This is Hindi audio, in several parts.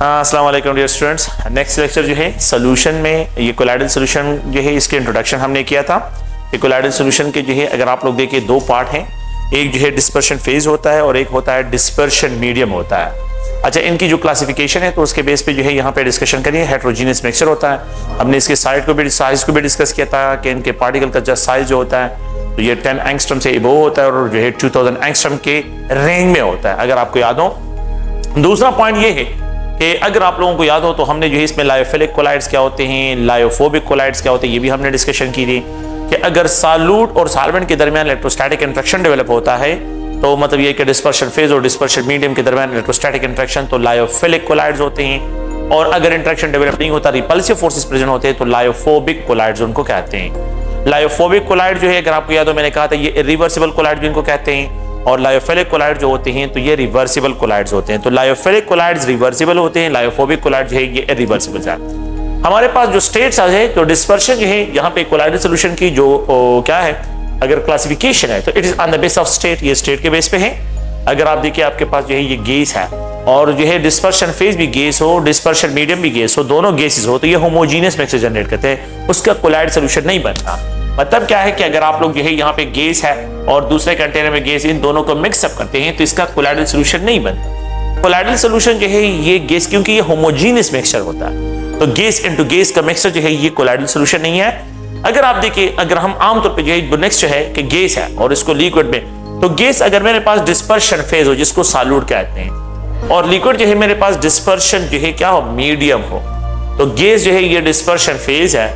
अस्सलाम वालेकुम डियर स्टूडेंट्स। नेक्स्ट लेक्चर जो है सोल्यूशन में ये कोलाइडल सोल्यूशन जो है इसके इंट्रोडक्शन हमने किया था। ये कोलाइडल सोल्यूशन के जो है अगर आप लोग देखिए दो पार्ट हैं, एक जो है डिस्पर्शन फेज होता है और एक होता है डिस्पर्शन मीडियम होता है। अच्छा, इनकी जो क्लासिफिकेशन है तो उसके बेस पे जो है यहाँ पे डिस्कशन करिए। हेट्रोजीनियस मिक्सचर होता है, हमने इसके साइज को भी डिस्कस किया था कि इनके पार्टिकल का जस्ट साइज जो होता है तो ये 10 एंगस्ट्रम से इबो होता है और जो है 2000 एंगस्ट्रम के रेंज में होता है, अगर आपको याद हो। दूसरा पॉइंट ये है कि अगर आप लोगों को याद हो तो हमने जो है इसमें लायोफिलिक कोलाइड्स क्या होते हैं, लायोफोबिक कोलाइड्स क्या होते हैं, ये भी हमने डिस्कशन की थी कि अगर सॉल्यूट और सॉल्वेंट के दरमियान इलेक्ट्रोस्टैटिक इंटरेक्शन डेवलप होता है तो मतलब ये कि डिस्पर्शन फेज और डिस्पर्शन मीडियम के दरमियान इलेक्ट्रोस्टैटिक इंटरेक्शन तो लायोफिलिक कोलाइड्स होते हैं। और अगर इंटरेक्शन डेवलप नहीं होता, रिपल्सिव फोर्सेस प्रेजेंट होते हैं तो लायोफोबिक कोलाइड्स उनको कहते हैं। लायोफोबिक कोलाइड जो है अगर आपको याद हो मैंने कहा था ये इरिवर्सिबल कोलाइड जिनको कहते हैं, और लायोफिलिक कोलाइड जो होते हैं तो ये रिवर्सिबल कोलाइड्स होते हैं। तो लायोफिलिक कोलाइड्स रिवर्सिबल होते हैं, लायोफोबिक कोलाइड जो है ये इरिवर्सिबल है। हमारे पास जो स्टेट्स है तो डिस्पर्शन जो है यहाँ पे कोलाइडल सॉल्यूशन की जो क्या है अगर क्लासिफिकेशन है तो it is on the base of state, ये स्टेट के बेस पे है। अगर आप देखिए आपके पास जो है ये गैस है और जो है डिस्पर्शन फेज भी गैस हो, डिस्पर्शन मीडियम भी गैस हो, दोनों गैसेस हो तो ये होमोजीनियस मिक्सचर जनरेट करते हैं, उसका कोलाइडल सॉल्यूशन नहीं बनता। मतलब क्या है कि अगर आप लोग जो है यहाँ पे गैस है और दूसरे कंटेनर में गैस, इन दोनों को मिक्सअप करते हैं तो इसका कोलाइडल सॉल्यूशन नहीं बनता। कोलाइडल सॉल्यूशन जो है ये गैस, क्योंकि ये होमोजीनियस मिक्सचर होता है तो गैस इनटू गैस का मिक्सचर जो है ये कोलाइडल सॉल्यूशन नहीं है। अगर आप देखिए अगर हम आमतौर पे जो है नेक्स्ट जो है कि गैस है और इसको लिक्विड में, तो गैस अगर मेरे पास डिस्पर्शन फेज हो जिसको सॉल्यूट कहते हैं और लिक्विड जो है मेरे पास डिस्पर्शन जो है क्या हो मीडियम हो, तो गैस जो है ये डिस्पर्शन फेज है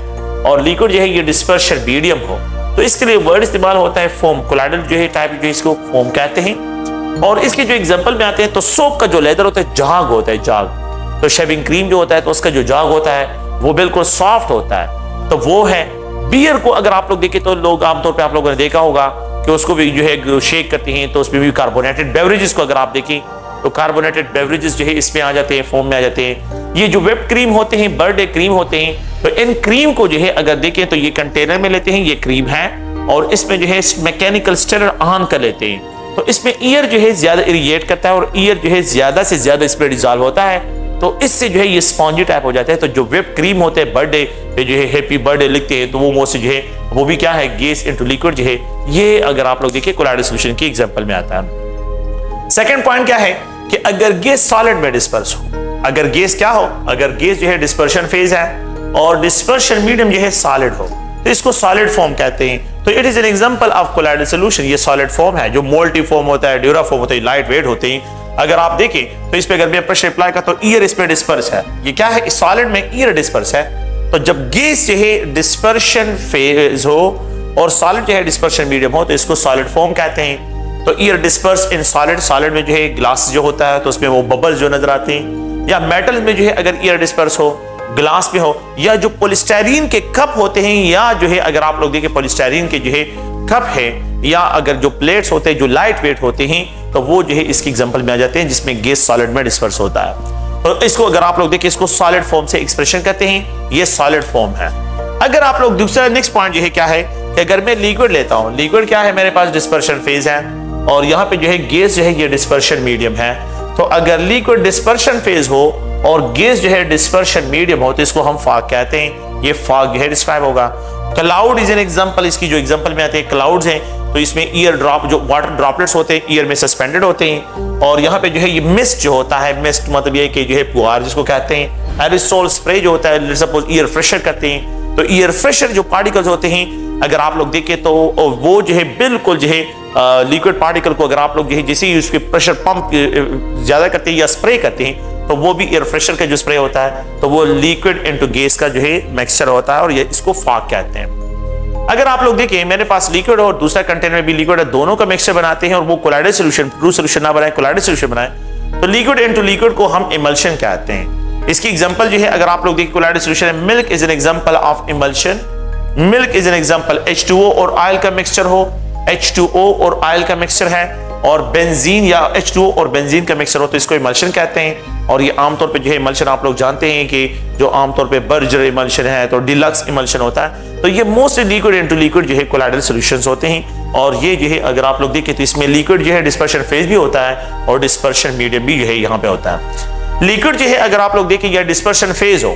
और लिक्विड जो है ये डिस्पर्शन मीडियम हो तो इसके लिए वर्ड इस्तेमाल होता है फोम। कोलाइडल जो है टाइप जो इसको फोम कहते हैं। और इसके जो एग्जांपल में आते हैं तो सोप का जो लेदर होता है जाग होता है, जाग। तो शेविंग क्रीम जो होता है तो उसका जो जाग होता है वो बिल्कुल सॉफ्ट होता है तो वो है। बियर को अगर आप लोग देखें तो लोग आमतौर पर आप लोगों ने देखा होगा कि उसको भी जो है शेक करते हैं तो उसमें भी कार्बोनेटेड बेवरेजेस को अगर आप देखें तो कार्बोनेटेड बेवरेजेस जो है इसमें आ जाते हैं, फोम में आ जाते हैं। ये जो व्हिप क्रीम होते हैं, बर्थडे क्रीम होते हैं, तो इन क्रीम को जो है अगर देखें तो ये कंटेनर में लेते हैं, ये क्रीम है और इसमें जो है मैकेनिकल स्टिरर ऑन कर लेते हैं तो इसमें ईयर जो है ज्यादा इरिगेट करता है और ईयर जो है ज्यादा से ज्यादा इसमें डिजॉल्व होता है तो इससे जो है ये स्पॉन्जी टाइप हो जाता है। तो जो व्हिप क्रीम होते हैं बर्थडे पे जो है हैप्पी बर्थडे लिखते हैं तो वो मोस्टली जो है वो भी क्या है गैस इनटू लिक्विड जो है ये अगर आप लोग देखिए कोलाइडल सॉल्यूशन की एग्जांपल में आता है। सेकंड पॉइंट क्या है कि अगर गैस सॉलिड में डिस्पर्स हो, अगर गैस क्या हो, अगर गैस जो है डिस्पर्शन फेज है और डिस्पर्शन मीडियम जो है सॉलिड हो तो इसको सॉलिड फॉर्म कहते हैं। तो it is an example of colloidal solution. ये सॉलिड फॉर्म है, जो मोल्टी फॉर्म होता है, ड्यूरा फॉर्म होता है, लाइट वेट होते हैं। अगर आप देखें तो इस पे अगर मैं प्रेशर अप्लाई का तो ईयर इस पे डिस्पर्स है, ये क्या है सॉलिड में ईयर डिस्पर्स है। तो जब गैस जो है डिस्पर्शन फेज हो और सॉलिड जो है डिस्पर्शन मीडियम हो तो इसको सॉलिड फॉर्म कहते हैं। तो year disperse in solid, solid में जो है ग्लास जो होता है तो उसमें वो बबल्स जो नजर आते हैं, या मेटल में जो है अगर ईयर डिस्पर्स हो, ग्लास में हो, या जो पॉलीस्टाइरीन के कप होते हैं, या जो है अगर आप लोग देखें पॉलीस्टाइरीन के जो है कप है, या अगर जो प्लेट्स होते हैं जो लाइट वेट होते हैं तो वो जो है इसकी एग्जांपल में आ जाते हैं जिसमें गैस सॉलिड में डिस्पर्स होता है। तो इसको अगर आप लोग देखें इसको सॉलिड फॉर्म से एक्सप्रेशन कहते हैं, ये सॉलिड फॉर्म है। अगर आप लोग दूसरा नेक्स्ट पॉइंट जो है क्या है कि अगर मैं लिक्विड लेता हूं, लिक्विड क्या है मेरे पास डिस्पर्शन फेज है और यहाँ पे जो है गैस जो है ये डिस्पर्शन मीडियम है। तो अगर लिक्विड डिस्पर्शन फेज हो और गैस जो है डिस्पर्शन मीडियम हो तो इसको हम फाग कहते हैं, ये फाग जो है डिस्क्राइब होगा। क्लाउड इज एन एग्जांपल, इसकी जो एग्जांपल में आते हैं क्लाउड्स हैं तो इसमें ईयर ड्रॉप जो वाटर ड्रॉपलेट्स होते हैं ईयर में सस्पेंडेड होते हैं। और यहाँ पे जो है ये मिस्ट जो होता है, मिस्ट मतलब ये कि जो है पुआर जिसको कहते हैं, एरिसोल स्प्रे जो होता है, सपोज ईयर फ्रेशर करते हैं तो ईयर फ्रेशर जो पार्टिकल्स होते हैं अगर आप लोग देखें तो वो जो है बिल्कुल जो है लिक्विड पार्टिकल को अगर आप लोग जो है जैसे ही उसके प्रेशर पंप ज्यादा करते हैं या स्प्रे करते हैं तो वो भी एयर फ्रेशर का जो स्प्रे होता है तो वो लिक्विड इनटू गैस का जो है मिक्सचर होता है और ये इसको फाग कहते हैं। अगर आप लोग देखें मेरे पास लिक्विड और दूसरा कंटेनर में भी लिक्विड है, दोनों का मिक्सचर बनाते हैं और वो कोलाइडल सॉल्यूशन, ट्रू सॉल्यूशन ना बनाए कोलाइडल सॉल्यूशन बनाए तो लिक्विड इनटू लिक्विड को हम इमल्शन कहते हैं। इसकी एग्जांपल जो है अगर आप लोग देखें कोलाइडल सॉल्यूशन है, milk is an example of emulsion. Milk is an example H2O और ऑयल का मिक्सचर हो, H2O और ऑयल का मिक्सचर है और बेंजीन या H2O और बेंजीन का मिक्सचर हो तो इसको इमल्शन कहते हैं। और ये आमतौर पे जो है इमल्शन आप लोग जानते हैं कि जो आमतौर पे बर्जर इमल्शन है तो डिलक्स इमल्शन होता है। तो ये मोस्टली लिक्विड इनटू लिक्विड जो है कोलाइडल सॉल्यूशंस होते हैं और ये जो है अगर आप लोग देखें तो इसमें लिक्विड जो है डिस्पर्शन फेज भी होता है और डिस्पर्शन मीडियम भी जो है यहाँ पे होता है। लिक्विड जो है अगर आप लोग देखें या डिस्पर्शन फेज हो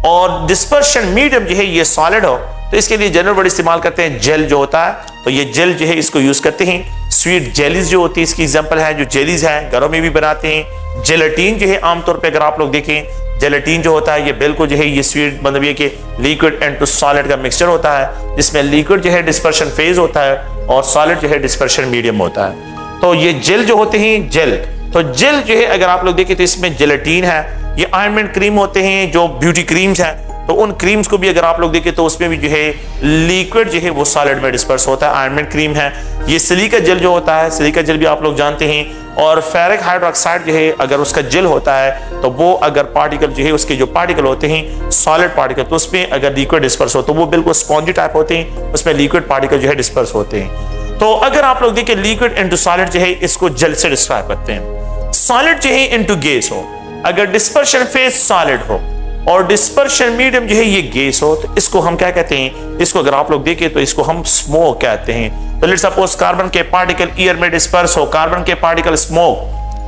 और डिस्पर्शन मीडियम जो है ये सॉलिड हो, तो इसके लिए जनरल वर्ड इस्तेमाल करते हैं जेल जो होता है। तो ये जेल जो है इसको यूज करते हैं। स्वीट जेलीज जो होती है इसकी एग्जांपल है, जो जेलीज है घरों में भी बनाते हैं। जेलेटिन जो है आमतौर पे अगर आप लोग देखें, जेलेटिन जो होता है ये बिल्कुल जो है ये स्वीट मतलब ये कि लिक्विड एंड टू सॉलिड का मिक्सचर होता है, जिसमें लिक्विड जो है डिस्पर्शन फेज होता है और सॉलिड जो है डिस्पर्शन मीडियम होता है। तो ये जेल जो होते हैं जेल, तो जेल जो है अगर आप लोग देखें तो इसमें जेलेटिन है। ये ऑइंटमेंट क्रीम होते हैं जो ब्यूटी क्रीम्स हैं, तो उन क्रीम्स को भी अगर आप लोग देखें तो उसमें भी जो है लिक्विड जो है वो सॉलिड में डिस्पर्स होता है, ऑइंटमेंट क्रीम है। ये सिलिका जेल जो होता है, सिलिका जेल भी आप लोग जानते हैं। और फेरिक हाइड्रोक्साइड जो है अगर उसका जेल होता है तो वो अगर पार्टिकल जो है उसके जो पार्टिकल होते हैं सॉलिड पार्टिकल, तो उसमें अगर लिक्विड डिस्पर्स हो तो वो बिल्कुल स्पॉन्जी टाइप होते हैं, उसमें लिक्विड पार्टिकल जो है डिस्पर्स होते हैं। तो अगर आप लोग देखें लिक्विड इनटू सॉलिड जो है इसको जेल से डिस्क्राइब करते हैं। सॉलिड जो है इनटू गैस हो, अगर डिस्पर्शन फेज सॉलिड हो और डिस्पर्शन मीडियम जो है ये गैस हो, तो इसको हम क्या कहते हैं, इसको अगर आप लोग देखें तो इसको हम स्मोक कहते हैं। तो लेट्स सपोज कार्बन के पार्टिकल ईयर में डिस्पर्स हो, कार्बन के पार्टिकल स्मोक,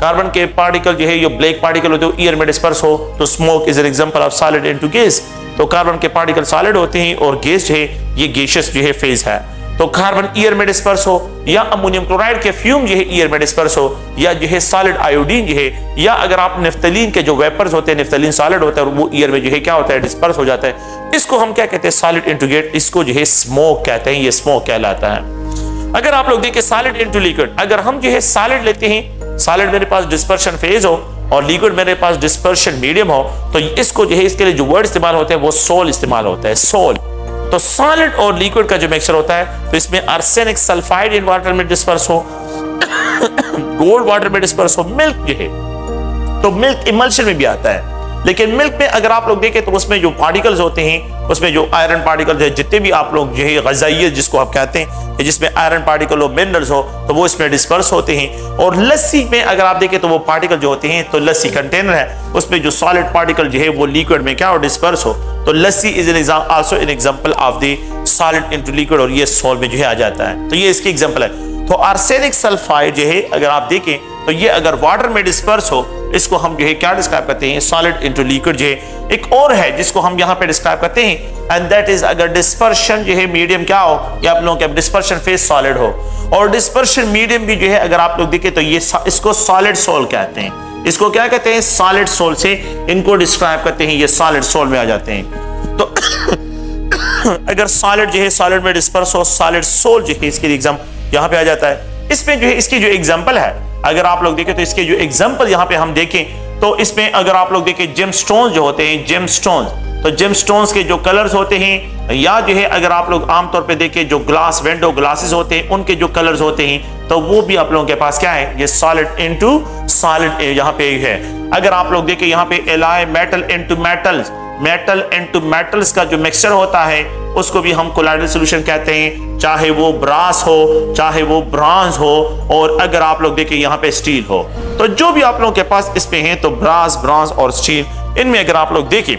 कार्बन के पार्टिकल जो है ये ब्लैक पार्टिकल होते हैं ईयर में डिस्पर्स हो, तो smoke is an example of solid into gas. तो कार्बन के पार्टिकल सॉलिड होते हैं और गैस जो है ये गैसियस जो है फेज है। तो कार्बन ईयर में डिस्पर्स हो या अमोनियम क्लोराइड के फ्यूम जो है ईयर में डिस्पर्स हो या जो है सॉलिड आयोडीन जो है, या अगर आप नेफ्थलीन के जो वेपर्स होते हैं, नेफ्थलीन सॉलिड होता है वो ईयर में जो है क्या होता है डिस्पर्स हो जाता है, इसको हम क्या कहते हैं सॉलिड इनटू गैस, इसको जो है स्मोक कहते हैं, ये स्मोक कहलाता है। अगर आप लोग देखें सॉलिड इनटू लिक्विड, अगर हम जो है सॉलिड लेते हैं, सॉलिड मेरे पास डिस्पर्शन फेज हो और लिक्विड मेरे पास डिस्पर्शन मीडियम हो, तो इसको जो है इसके लिए जो वर्ड इस्तेमाल होते हैं वो सोल इस्तेमाल होता है, सोल। तो सॉलिड और लिक्विड का जो मिक्सचर होता है तो इसमें आर्सेनिक सल्फाइड इन वाटर में डिस्पर्स हो, गोल्ड वाटर में डिस्पर्स हो, मिल्क जो है तो मिल्क इमल्शन में भी आता है। लेकिन मिल्क में अगर आप लोग देखें तो उसमें जो पार्टिकल्स होते हैं, उसमें जो आयरन पार्टिकल्स है, जितने भी आप लोग जो है ग़िज़ाइयत जिसको आप कहते हैं, जिसमें आयरन पार्टिकल हो, मिनरल्स हो, तो वो इसमें डिस्पर्स होते हैं। और लस्सी में अगर आप देखें तो वो पार्टिकल जो होते हैं, तो लस्सी कंटेनर है, उसमें जो सॉलिड पार्टिकल जो है वो लिक्विड में क्या हो डिस्पर्स हो, तो lassi is an also an example of the solid into liquid और ये सोल में जो है आ जाता है। तो ये इसकी एग्जांपल है। तो आर्सेनिक सल्फाइड जो है अगर आप देखें तो ये अगर वाटर में डिस्पर्स हो, इसको हम जो है क्या डिस्क्राइब करते हैं, सॉलिड इनटू लिक्विड जो है। एक और है जिसको हम यहाँ पे डिस्क्राइब करते हैं एंड दैट इज अगर डिस्पर्शन जो है मीडियम क्या हो, या आप लोगों के डिस्पर्शन फेज सॉलिड हो और डिस्पर्शन मीडियम भी जो है अगर आप लोग देखें तो ये इसको सॉलिड सोल कहते हैं। इसको क्या कहते हैं, सॉलिड सोल से इनको डिस्क्राइब करते हैं, ये सॉलिड सोल में आ जाते हैं। तो अगर सॉलिड जो है सॉलिड में डिस्पर्स हो, सॉलिड सोल जो है इसके एग्जाम यहाँ पे आ जाता है। इसमें जो है इसकी जो एग्जांपल है अगर आप लोग देखें तो इसके जो एग्जांपल यहाँ पे हम देखें तो इसमें अगर आप लोग देखें जेमस्टोन्स जो होते हैं, जेमस्टोन्स, तो जेमस्टोन्स के जो कलर्स होते हैं, या जो है अगर आप लोग आमतौर पे देखें जो ग्लास विंडो ग्लासेस होते हैं उनके जो कलर्स होते हैं, तो वो भी आप लोगों के पास क्या है, ये सॉलिड इनटू सॉलिड यहाँ पे है। अगर आप लोग देखें यहाँ पे alloy metal into metals, metal into metals का जो मिक्सचर होता है उसको भी हम कोलाइडल सॉल्यूशन कहते हैं, चाहे वो ब्रास हो, चाहे वो ब्रॉन्ज हो, और अगर आप लोग देखें यहाँ पे स्टील हो, तो जो भी आप लोगों के पास इसमें है तो ब्रास, ब्रॉन्ज और स्टील, इनमें अगर आप लोग देखें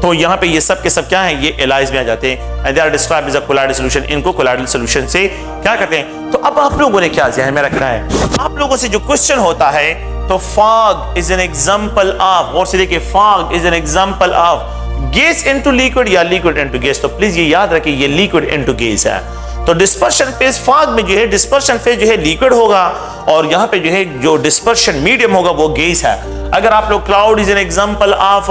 तो यहाँ पे ये सब के सब क्या है, ये एलाइज में आ जाते हैं and they are described as a colloidal solution. इनको कोलाइडल सॉल्यूशन से क्या करते हैं। तो अब आप लोगों ने क्या ध्यान में रखना है, आप लोगों से जो क्वेश्चन होता है तो fog is an example of, और से देखिए fog is an example of gas into liquid या लिक्विड इनटू गैस। तो प्लीज ये याद रखिए ये लिक्विड इनटू गैस है। तो डिस्पर्शन फेज फॉग में जो है डिस्पर्शन फेज जो है लिक्विड होगा और यहाँ पे जो है जो डिस्पर्शन मीडियम होगा वो गैस है। अगर आप लोग cloud is an example of,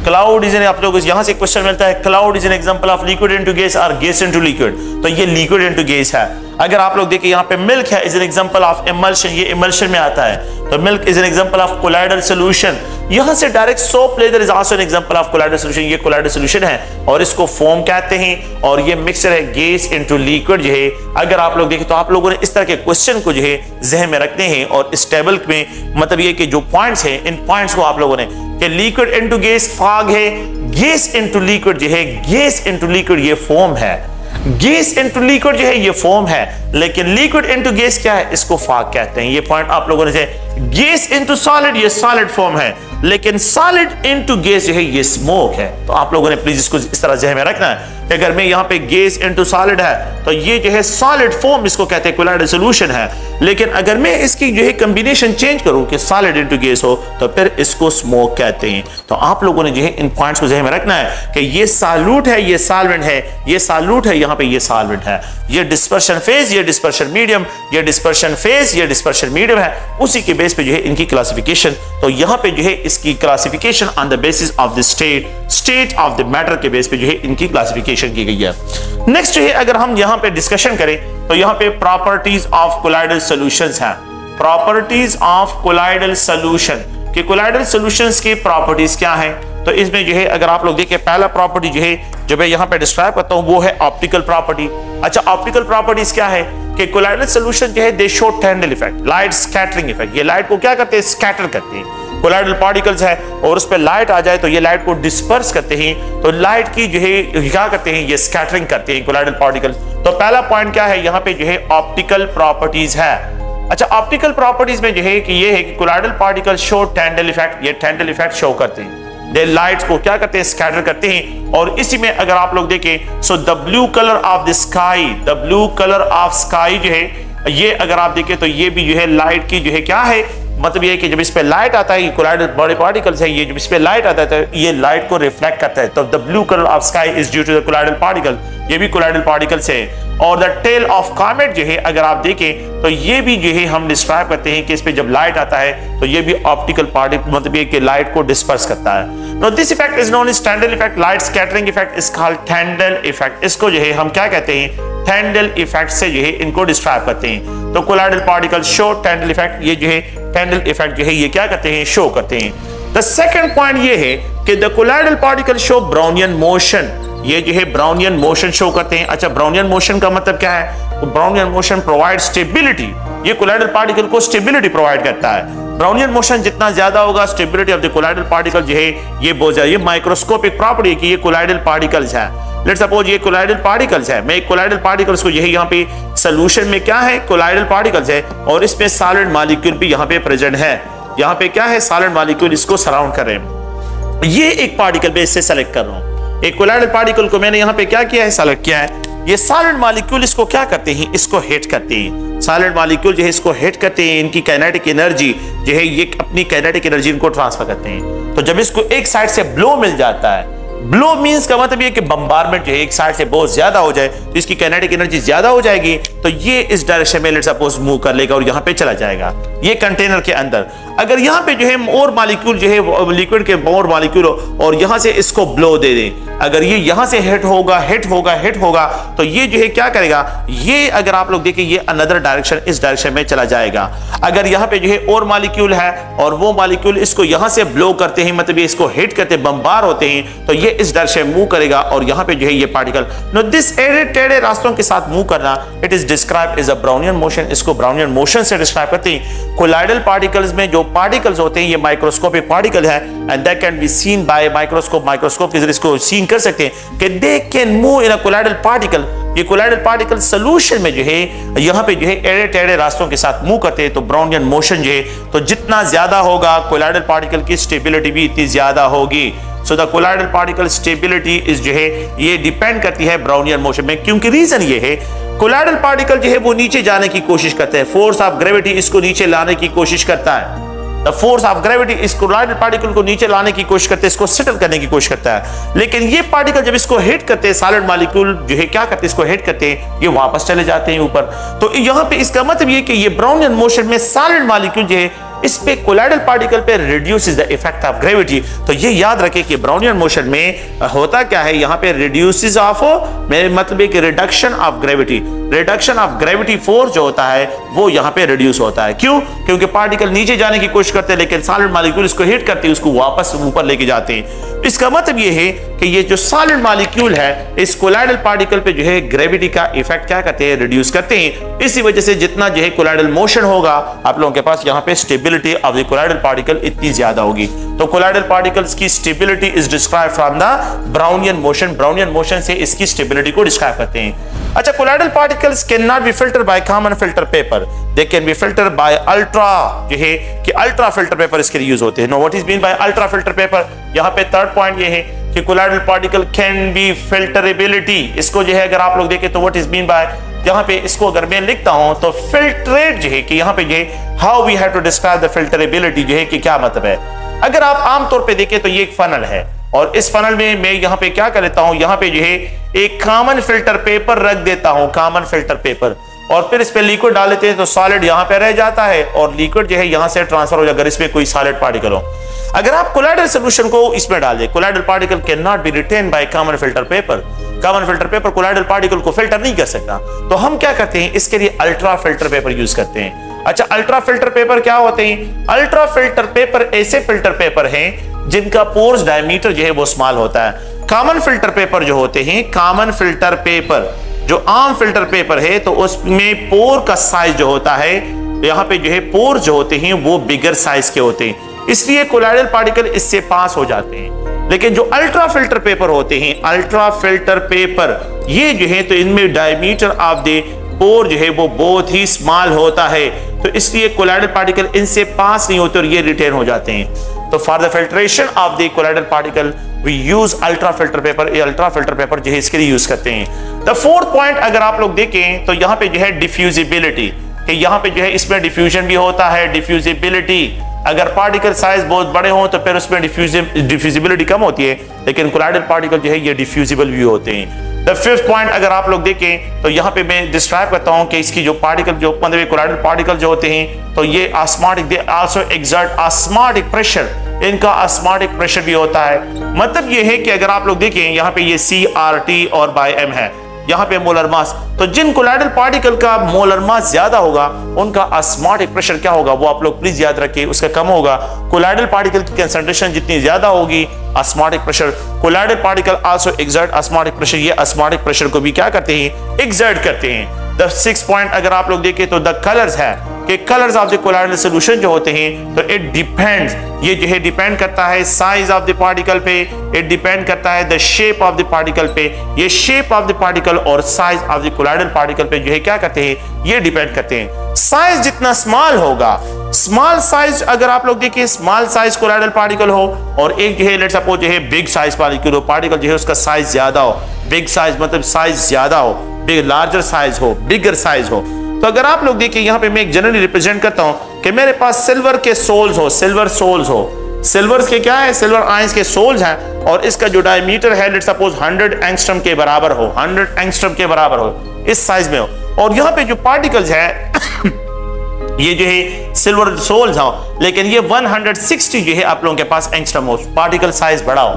cloud is an, आप लोग यहाँ से क्वेश्चन मिलता है cloud is an example of liquid into gas और गैस इनटू लिक्विड, तो ये लिक्विड इनटू गैस है। अगर आप लोग देखिए यहाँ पे मिल्क है is an example of emulsion, ये इमल्शन में आता है, तो milk is an example of colloidal solution. यहाँ से direct soap leather is also an example of colloidal solution, ये कोलाइडल सॉल्यूशन है और इसको फोम कहते हैं और ये मिक्सचर है गैस इनटू लिक्विड जो है। अगर आप लोग देखें तो आप लोगों ने इस तरह के क्वेश्चन को जो है जहन में रखने हैं और इस टेबल में मतलब ये कि जो पॉइंट्स हैं इन पॉइंट्स को आप लोगों ने कि लिक्विड इनटू गैस फॉग है, गैस इनटू लिक्विड जो है, गैस इनटू लिक्विड ये फोम है, गैस इनटू लिक्विड जो है ये फोम है, लेकिन लिक्विड इनटू गैस क्या है, इसको फॉग कहते हैं। ये पॉइंट आप लोगों ने गैस इनटू सॉलिड ये सॉलिड फॉर्म है, लेकिन सॉलिड इनटू गैस जो है ये स्मोक है। तो आप लोगों ने प्लीज इसको इस तरह ज़हन में रखना है कि अगर मैं यहाँ पे गैस इनटू सॉलिड है तो ये जो है सॉलिड फॉर्म इसको कहते हैं, कोलाइडल सॉल्यूशन है। लेकिन अगर मैं इसकी जो है कॉम्बिनेशन चेंज करूं कि सॉलिड इनटू गैस हो तो फिर इसको स्मोक कहते हैं। तो आप लोगों ने जो है इन पॉइंट्स को ज़हन में रखना है कि ये सॉल्यूट है, ये सॉल्वेंट है, ये सॉल्यूट है, यहाँ पे ये सॉल्वेंट है, ये डिस्पर्शन फेज, ये डिस्पर्शन मीडियम, ये डिस्पर्शन फेज, ये डिस्पर्शन मीडियम है। उसी के बेस पे जो है इनकी क्लासिफिकेशन, तो यहाँ पे जो है इसकी classification on the basis of the state of the matter के बेस पे जो है इनकी क्लासिफिकेशन की गई है। नेक्स्ट जो है अगर हम यहाँ पे डिस्कशन करें तो यहाँ पे प्रॉपर्टीज ऑफ कोलाइडल सॉल्यूशंस हैं। प्रॉपर्टीज ऑफ कोलाइडल सॉल्यूशन कि कोलाइडल सॉल्यूशंस की प्रॉपर्टीज क्या हैं। तो इसमें जो है अगर आप लोग देखें पहला प्रॉपर्टी जो है जो मैं यहाँ पे डिस्क्राइब करता हूँ वो है ऑप्टिकल प्रॉपर्टी। अच्छा, ऑप्टिकल प्रॉपर्टीज क्या है कि कोलाइडल सॉल्यूशन जो है they show Tyndall effect, light scattering effect. ये लाइट को क्या करते हैं, स्कैटर करते हैं। कोलाइडल पार्टिकल्स है और उस पर लाइट आ जाए तो ये लाइट को डिस्पर्स करते हैं, तो लाइट की जो है क्या करते हैं, ये स्कैटरिंग करते हैं कोलाइडल पार्टिकल्स। तो पहला पॉइंट क्या है यहाँ पे जो है ऑप्टिकल प्रॉपर्टीज है। अच्छा, ऑप्टिकल प्रॉपर्टीज में जो है कि ये है कि colloidal particle show Tyndall effect, ये टैंडल इफेक्ट शो करते हैं, दे लाइट्स को क्या करते हैं, स्कैटर करते हैं। और इसी में अगर आप लोग देखें so the blue colour of the sky, the blue colour of sky जो है ये अगर आप देखें तो ये भी जो है लाइट की जो है क्या है, मतलब ये है कि जब इस पे लाइट आता है, ये कोलाइडल बॉडी पार्टिकल्स है, ये जब इस पे लाइट आता है तो ये लाइट को रिफ्लेक्ट करता है। तो the blue colour of sky is due to the colloidal particle, ये भी कोलाइडल पार्टिकल्स है। और द टेल ऑफ कॉमेट जो है अगर आप देखें तो ये भी जो है हम डिस्क्राइब करते हैं कि इस पे जब लाइट आता है तो ये भी ऑप्टिकल पार्टिकल, मतलब ये कि लाइट को डिस्पर्स करता है। No this effect is known as Tyndall effect, light scattering effect is called Tyndall effect. इसको जो है हम क्या कहते हैं, टैंडल इफेक्ट से जो है इनको डिस्क्राइब करते हैं। तो colloidal particle show Tyndall effect, ये जो है टैंडल इफेक्ट जो है ये क्या करते हैं, शो करते हैं। द सेकंड पॉइंट ये है कि the colloidal particle show Brownian motion, ये जो है ब्राउनियन मोशन शो करते हैं। अच्छा, ब्राउनियन मोशन का मतलब क्या है, ब्राउनियन मोशन प्रोवाइड स्टेबिलिटी, ये कोलाइडल पार्टिकल को स्टेबिलिटी प्रोवाइड करता है। ब्राउनियन मोशन जितना ज्यादा होगा stability of the colloidal particle जो है ये बहुत ज्यादा, ये माइक्रोस्कोपिक प्रॉपर्टी है कि ये कोलाइडल पार्टिकल्स है। लेट्स सपोज ये कोलाइडल पार्टिकल्स है, मैं एक कोलाइडल पार्टिकल्स को यही यहाँ पे सॉल्यूशन में क्या है, कोलाइडल पार्टिकल्स है और इसमें सॉलिड मॉलिक्यूल भी यहाँ पे प्रेजेंट है। यहाँ पे क्या है, सॉलिड मॉलिक्यूल इसको सराउंड कर रहे हैं। ये एक पार्टिकल में इससे सेलेक्ट कर रहा हूँ, एक कोलाइडल पार्टिकल को मैंने यहाँ पे क्या किया है, सेलेक्ट किया है। ये सॉलिड मॉलिक्यूल इसको क्या करते हैं, इसको हिट करते हैं। सॉलिड मॉलिक्यूल जो है इसको हिट करते हैं, इनकी काइनेटिक एनर्जी जो है ये अपनी काइनेटिक एनर्जी इनको ट्रांसफर करते हैं। तो जब इसको एक साइड से ब्लो मिल जाता है, ब्लो मींस का मतलब ये कि बम्बारमेंट जो है एक साइड से बहुत ज्यादा हो जाए तो इसकी काइनेटिक एनर्जी ज्यादा हो जाएगी, तो ये इस डायरेक्शन में लेट्स सपोज मूव कर लेगा और यहाँ पे चला जाएगा ये कंटेनर के अंदर। अगर यहाँ पे जो है और मॉलिक्यूल जो है लिक्विड के और मॉलिक्यूल और यहाँ से इसको ब्लो दे दें, अगर ये यहाँ से हिट होगा हिट होगा हिट होगा तो ये जो है क्या करेगा, ये अगर आप लोग देखें ये अनदर डायरेक्शन, इस डायरेक्शन में चला जाएगा। अगर यहाँ पे जो है और मॉलिक्यूल है और वो मॉलिक्यूल इसको यहाँ से ब्लो करते हैं, मतलब ये इसको हिट करते बम्बार होते हैं, तो ये इस डायरेक्शन मूव करेगा और यहाँ पे जो है ये पार्टिकल नो दिस टेढ़े रास्तों के साथ मूव करना, it is described as a Brownian motion. इसको ब्राउनियन मोशन से डिस्क्राइब करते हैं। कोलाइडल पार्टिकल्स में जो पार्टिकल्स होते हैं ये माइक्रोस्कोपिक पार्टिकल है and that can be seen by microscope, microscope के जरिए इसको सीन कर सकते हैं कि they can move in a colloidal particle. ये कोलाइडल पार्टिकल सॉल्यूशन में जो है यहाँ पे जो है टेढ़े टेढ़े रास्तों के साथ मूव करते हैं। तो ब्राउनियन मोशन जो है तो जितना ज्यादा होगा कोलाइडल पार्टिकल की स्टेबिलिटी भी इतनी ज्यादा होगी। So the colloidal particle stability is जो है ये डिपेंड करती है ब्राउनियन मोशन में, क्योंकि रीजन ये है कोलाइडल पार्टिकल जो है वो नीचे जाने की कोशिश करते हैं, फोर्स ऑफ ग्रेविटी इसको नीचे लाने की कोशिश करता है। द फोर्स ऑफ ग्रेविटी इस कोलाइडल पार्टिकल को नीचे लाने की कोशिश करते हैं, इसको सेटल करने की कोशिश करता है। लेकिन ये पार्टिकल जब इसको हिट करते हैं, सॉलिड मॉलिक्यूल जो है क्या करते हैं, इसको हिट करते हैं, ये वापस चले जाते हैं ऊपर। तो यहाँ पे इसका मतलब ये कि ये ब्राउनियन मोशन में सॉलिड मॉलिक्यूल जो है इस पे कोलाइडल पार्टिकल पे reduces the effect of gravity. तो ये याद रखें कि ब्राउनियन मोशन में होता क्या है, यहाँ पे रिड्यूसेस ऑफ, मेरे मतलब कि reduction of gravity, reduction of gravity force जो होता है वो यहाँ पे रिड्यूस होता है। क्यों? क्योंकि पार्टिकल नीचे जाने की कोशिश करते हैं लेकिन सॉलिड मॉलिक्यूल इसको हिट करते हैं, उसको वापस ऊपर लेके जाते हैं। इसका मतलब ये है कि ये जो सॉलिड मॉलिक्यूल है इस कोलाइडल पार्टिकल पे जो है ग्रेविटी का इफेक्ट क्या करते हैं, रिड्यूस करते हैं। इसी वजह से जितना जो है कोलाइडल मोशन होगा आप लोगों के पास यहाँ पे stability of the colloidal particle इतनी ज्यादा होगी। तो कोलाइडल पार्टिकल्स की stability is describe from the Brownian motion. Brownian motion से इसकी स्टेबिलिटी को डिस्क्राइब करते हैं। अच्छा, colloidal particles can not be filter by common filter paper, they can be filter by ultra, जो है कि अल्ट्रा फिल्टर पेपर इसके लिए यूज होते हैं। No, what is mean by ultra filter paper? यहाँ पे थर्ड पॉइंट ये है कि colloidal particle can be filterability. इसको जो है अगर आप लोग देखें तो व्हाट इज मीन बाय, यहाँ पे इसको अगर मैं लिखता हूं तो फिल्ट्रेट जो है कि यहाँ पे ये how we have to describe the filterability जो है कि क्या मतलब है। अगर आप आमतौर पे देखें तो ये एक फनल है और इस फनल में मैं यहाँ पे क्या कर लेता हूँ, यहाँ पे जो है एक कॉमन फिल्टर पेपर रख देता हूँ, कॉमन फिल्टर पेपर, और फिर इस पे लिक्विड डाल देते हैं तो सॉलिड यहाँ पे रह जाता है और लिक्विड जो है यहाँ से ट्रांसफर हो जाए अगर इसमें कोई सॉलिड पार्टिकल हो। अगर आप कोलाइडल सॉल्यूशन को इसमें डाल दें, colloidal particle can not be written by common filter paper. Common filter paper colloidal particle को फिल्टर नहीं कर सकता, तो हम क्या करते हैं, इसके लिए अल्ट्रा फिल्टर पेपर यूज करते हैं। अच्छा, अल्ट्रा फिल्टर पेपर क्या होते हैं? अल्ट्रा फिल्टर पेपर ऐसे फिल्टर पेपर हैं जिनका पोर्स डायमीटर जो है वो स्मॉल होता है। कॉमन फिल्टर पेपर जो होते हैं, कॉमन फिल्टर पेपर जो आम फिल्टर पेपर है, तो उसमें पोर का साइज जो होता है, यहाँ पे जो है पोर जो होते हैं वो बिगर साइज के होते हैं, इसलिए कोलाइडल पार्टिकल इससे पास हो जाते हैं। लेकिन जो अल्ट्रा फिल्टर पेपर होते हैं, अल्ट्रा फिल्टर पेपर ये जो है तो इनमें डायमीटर ऑफ द पोर जो है वो बहुत ही स्मॉल होता है, तो इसलिए कोलाइडल पार्टिकल इनसे पास नहीं होते और ये रिटेन हो जाते हैं। तो for the filtration of the colloidal particle we use ultra filter paper. ये अल्ट्रा फिल्टर पेपर जो है इसके लिए यूज करते हैं। द फोर्थ पॉइंट अगर आप लोग देखें तो यहाँ पे जो है डिफ्यूजिबिलिटी, कि यहाँ पे जो है इसमें डिफ्यूजन भी होता है। डिफ्यूजिबिलिटी, अगर पार्टिकल साइज बहुत बड़े हों तो फिर उसमें डिफ्यूजिबिलिटी कम होती है, लेकिन कोलाइडल पार्टिकल जो है ये डिफ्यूजिबल भी होते हैं। द फिफ्थ पॉइंट अगर आप लोग देखें तो यहाँ पे मैं डिस्क्राइब करता हूँ कि इसकी जो पार्टिकल जो मतलब कोलाइडल पार्टिकल जो होते हैं तो ये osmotic, they also exert osmotic pressure, इनका ऑस्मोटिक प्रेशर भी होता है। मतलब ये है कि अगर आप लोग देखें यहाँ पे ये CRT और बाय M है, यहाँ पे मोलर मास, तो जिन कोलाइडल पार्टिकल का मोलर मास ज्यादा होगा उनका ऑस्मोटिक प्रेशर क्या होगा वो आप लोग प्लीज याद रखिए, उसका कम होगा। कोलाइडल पार्टिकल की कंसंट्रेशन जितनी ज्यादा होगी osmotic pressure, colloidal particle also exert osmotic pressure, ये ऑस्मोटिक प्रेशर को भी क्या करते हैं, एक्सर्ट करते हैं। द सिक्स्थ पॉइंट अगर आप लोग देखें तो द कलर्स है कि colours of the colloidal solution जो होते हैं तो इट डिपेंड्स, ये जो है डिपेंड करता है साइज ऑफ द पार्टिकल पे, इट डिपेंड करता है the shape of the particle पे, ये शेप ऑफ द पार्टिकल और size of the colloidal particle पे जो है क्या करते हैं, ये डिपेंड करते हैं। साइज जितना स्मॉल होगा, स्मॉल साइज अगर आप लोग देखिए स्मॉल साइज कोलाइडल पार्टिकल हो और एक जो है लेट्स सपोज जो है बिग साइज पार्टिकल जो है उसका साइज ज्यादा हो, बिग साइज मतलब साइज ज्यादा हो, बिग लार्जर साइज हो, बिगर साइज हो, तो अगर आप लोग देखिए यहाँ पे मैं एक जनरली रिप्रेजेंट करता हूं कि मेरे पास सिल्वर के सोल्स हो, सिल्वर सोल्स हो, सिल्वर के क्या है, सिल्वर आयंस के सोल्स हैं और इसका जो डायमीटर है लेट्स सपोज 100 एंगस्ट्रम के बराबर हो, 100 एंगस्ट्रम के बराबर हो, इस साइज में हो, और यहाँ पे जो पार्टिकल्स है ये जो है सिल्वर सोल्स हो, लेकिन ये 160 जो है आप लोगों के पास एंगस्ट्रम हो, पार्टिकल साइज बड़ा हो,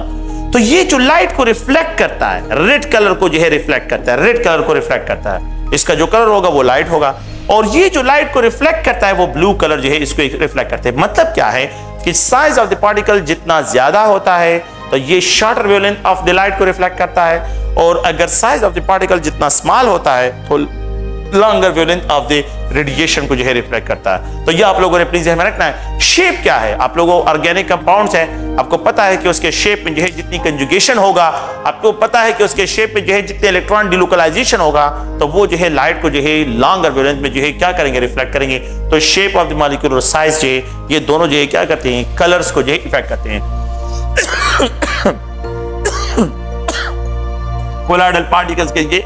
तो ये जो लाइट को रिफ्लेक्ट करता है, रेड कलर को जो है रिफ्लेक्ट करता है, रेड कलर को रिफ्लेक्ट करता है, इसका जो कलर होगा वो लाइट होगा, और ये जो लाइट को रिफ्लेक्ट करता है वो ब्लू कलर जो है इसको रिफ्लेक्ट करते हैं। मतलब क्या है कि साइज ऑफ द पार्टिकल जितना ज्यादा होता है तो ये shorter wavelength of the light को रिफ्लेक्ट करता है, और अगर साइज ऑफ द पार्टिकल जितना स्मॉल होता है तो longer wavelength of the radiation को जो है रिफ्लेक्ट करता है। तो ये आप लोगों ने प्लीज ध्यान में रखना है। शेप क्या है, आप लोगों ऑर्गेनिक कंपाउंड्स हैं, आपको पता है कि उसके शेप में जो है जितनी कंजुगेशन होगा, आपको पता है कि उसके शेप में जो है जितने इलेक्ट्रॉन डिलोकलाइजेशन होगा, तो वो जो है लाइट को जो है लॉन्गर वेवलेंथ में जो है क्या करेंगे, रिफ्लेक्ट करेंगे। तो शेप ऑफ द मॉलिक्यूल और साइज जो है ये दोनों जो है क्या करते हैं, कलर्स को जो है इफेक्ट करते हैं। कोलाइडल पार्टिकल्स के लिए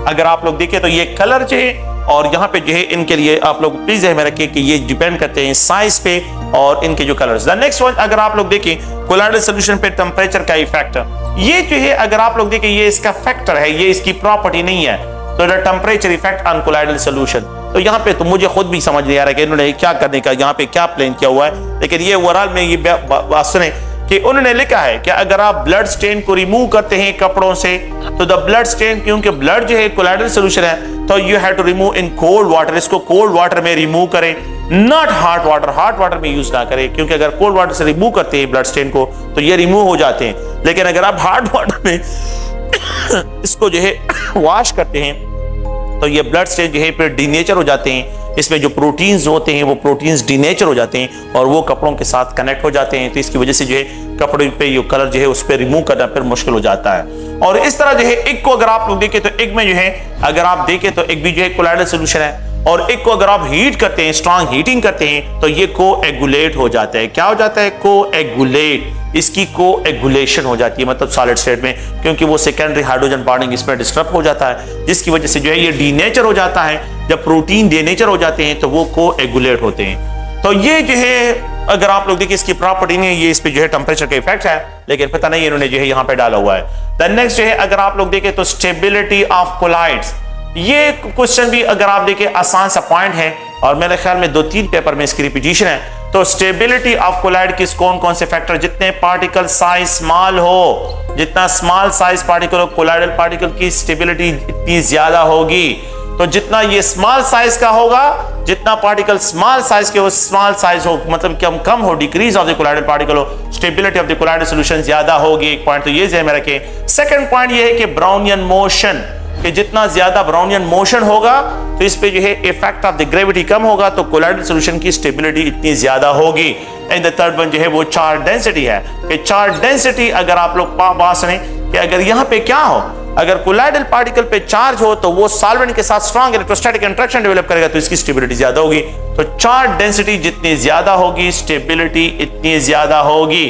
अगर आप लोग देखें तो ये कलर जो है और यहाँ पे जो है इनके लिए आप लोग प्लीज ध्यान में रखिए कि ये डिपेंड करते हैं साइज पे और इनके जो कलर्स। द नेक्स्ट वन अगर आप लोग देखें कोलाइडल सॉल्यूशन पे टेम्परेचर का इफेक्ट, ये जो है अगर आप लोग देखें ये इसका फैक्टर है, ये इसकी प्रॉपर्टी नहीं है। तो the temperature effect on colloidal solution, तो यहाँ पे तो मुझे खुद भी समझ नहीं आ रहा है कि इन्होंने क्या करने का यहाँ पे क्या प्लान किया हुआ है, लेकिन ये ओवरऑल में ये बात सुने कि उन्होंने लिखा है कि अगर आप ब्लड स्टेन को रिमूव करते हैं कपड़ों से तो द ब्लड स्टेन, क्योंकि ब्लड जो है कोलाइडल सॉल्यूशन है, तो you have to remove in cold water, इसको कोल्ड वाटर में रिमूव करें, not hot water, hot water में यूज ना करें, क्योंकि अगर कोल्ड वाटर से रिमूव करते हैं ब्लड स्टेन को तो ये रिमूव हो जाते हैं। लेकिन अगर आप हॉट वाटर में इसको जो है वॉश करते हैं तो ये ब्लड स्टेन जो है फिर डीनेचर हो जाते हैं, इसमें जो प्रोटीन्स होते हैं वो प्रोटीन्स डीनेचर हो जाते हैं और वो कपड़ों के साथ कनेक्ट हो जाते हैं, तो इसकी वजह से जो है कपड़े पे जो कलर जो है उस पर रिमूव करना फिर मुश्किल हो जाता है। और इस तरह जो है एग को अगर आप लोग देखें तो एग में जो है अगर आप देखें तो एग भी जो है कोलाइडल सोल्यूशन है, और एग को अगर आप हीट करते हैं, स्ट्रॉन्ग हीटिंग करते हैं, तो ये कोएगुलेट हो जाता है। क्या हो जाता है? कोएगुलेट। इसकी कोएगुलेशन हो जाती है, मतलब सॉलिड स्टेट में, क्योंकि वो सेकेंडरी हाइड्रोजन बॉन्डिंग इसमें डिस्टर्ब हो जाता है, जिसकी वजह से जो है ये डीनेचर हो जाता है। जब प्रोटीन डीनेचर हो जाते हैं तो वो कोएगुलेट होते हैं। तो ये जो है अगर आप लोग देखिए इसकी प्रॉपर्टी नहीं है, ये इस पे जो है टेम्परेचर का इफेक्ट है, लेकिन पता नहीं इन्होंने जो है यहाँ पे डाला हुआ है। द नेक्स्ट जो है अगर आप लोग देखें तो स्टेबिलिटी ऑफ कोलाइड्स, ये क्वेश्चन भी अगर आप देखें आसान सा पॉइंट है, और मेरे ख्याल में 2-3 पेपर में इसकी रिपीटिशन है। तो स्टेबिलिटी ऑफ कोलाइड किस कौन कौन से फैक्टर, जितने पार्टिकल साइज स्मॉल हो, जितना स्मॉल साइज पार्टिकल हो, कोलाइडल पार्टिकल की स्टेबिलिटी इतनी ज्यादा होगी। तो जितना ये स्मॉल साइज का होगा, जितना पार्टिकल स्मॉल साइज के हो, स्मॉल साइज हो मतलब कम हो, decrease of the colloidal particle हो, stability of the colloidal solution ज्यादा होगी। एक पॉइंट तो ये ध्यान में रखें। सेकंड पॉइंट ये है कि ब्राउनियन मोशन, कि जितना ज्यादा ब्राउनियन मोशन होगा तो इस पे जो है इफेक्ट ऑफ द ग्रेविटी कम होगा, तो कोलाइडल सॉल्यूशन की स्टेबिलिटी इतनी ज्यादा होगी। एंड द थर्ड वन जो है वो चार्ज डेंसिटी है, कि चार्ज डेंसिटी अगर आप लोग बात सुने कि अगर यहाँ पे क्या हो, अगर कोलाइडल पार्टिकल पे चार्ज हो तो वो सॉल्वेंट के साथ स्ट्रॉन्ग इलेक्ट्रोस्टैटिक इंटरेक्शन डेवलप करेगा, तो इसकी स्टेबिलिटी ज्यादा होगी। तो चार्ज डेंसिटी जितनी ज्यादा होगी स्टेबिलिटी इतनी ज्यादा होगी।